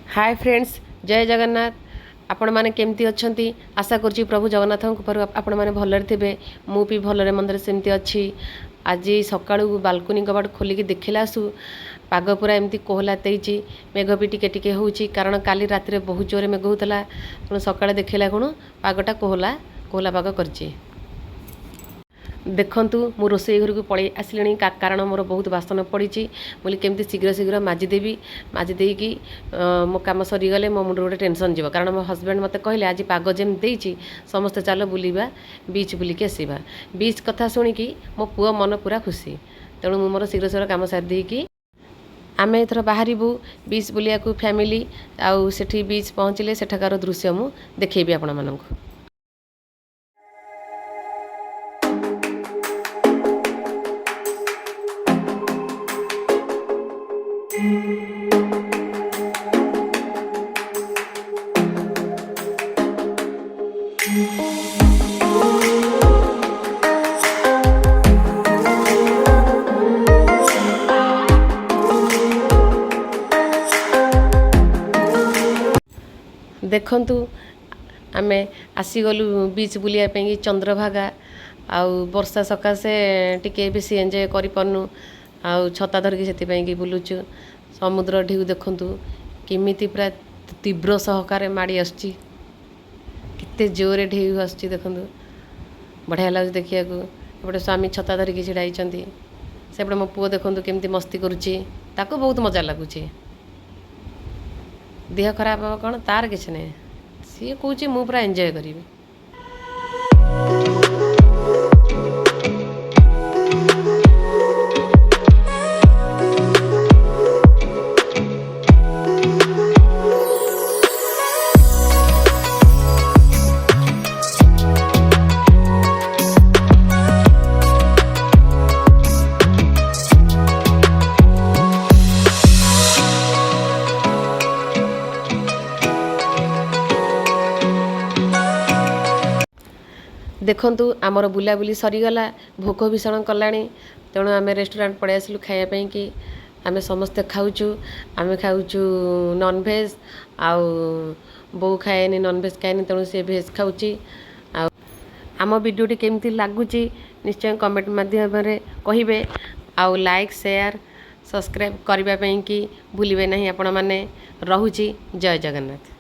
Hi friends, जय जगन्नाथ। आपण मैंने केमती अच्छा आशा करुँची प्रभु जगन्नाथ आपण मैंने भलरे थे। मु भी भलरे मंदिर सेमती अच्छी। आज सका बालकोनी कबाट खोलिकी देखला आसु पाग पूरा एमती कोहला तेजी मेघ भी टिके टिके होउची कारण काली रात रे बहुत जोरे मेघ होतला। सकाळे देखला कोन पागटा कोहला कोहला पाग करची। देखंतु मु रोषेई घर को पड़े आसली कारण मोर बहुत बासन पड़ी बोली केमती शीघ्र शीघ्र माजिदेवी माजिदेकी मो कम सरीगले मो मुंड गोटे टेंशन जीव कारण मो हजबैंड मते कहले आज पाग जेम देइची समस्ते चलो बुलिबा बीच बुलिकी आसवा। बीच कथा शुणिकी मो पुओ मन पूरा खुशी। तेणु मु मोर शीघ्र शीघ्र कम सारी देकी आम एथर बाहरबू बीच बुलिया फैमिली आउ सेठी बीच पहुँचले सेठाकार दृश्य मु देखेबी आपण मानकु। देखंतु आमे आसीगलु बीच बुलिया पे चंद्रभागा आउ वर्षा सकाशे टिके बेसी एंजॉय करि पन्नु आउ छता धरकी सेति कि बुलुचु। समुद्र ढेउ देखंतु केमिति पूरा तीव्र सहकारे माड़ी आसची केते जोरे ढेउ आसची देखंतु बढ़िया लागु देखिया को। एपटे स्वामी छता धरकी छिड़ाई चंदी सेपटे मो पुओ देखंतु केमिति मस्ती करूची ताको बहुत मजा लागुची। देह खराब हो कौन तार किसी नहीं सी कौच मु पूरा एंजॉय करी। देखंतु आमर बुलाबुली सरीगला भोक भीषण कलानी। तेणु आम रेस्टोरेंट पड़े आसलु खायापाई कि आम समस्ते खाऊचु। आम खाऊचु नॉनभेज आउ बो खाएनी नॉनभेज खाएनी तेणु से भेज खाऊची। आम वीडियोटी केमती लगुची निश्चय कमेंट माध्यम कहिबे आउ लाइक शेयर सब्सक्राइब करने की भूलिबे नहीं आपण माने। रहुची जय जगन्नाथ।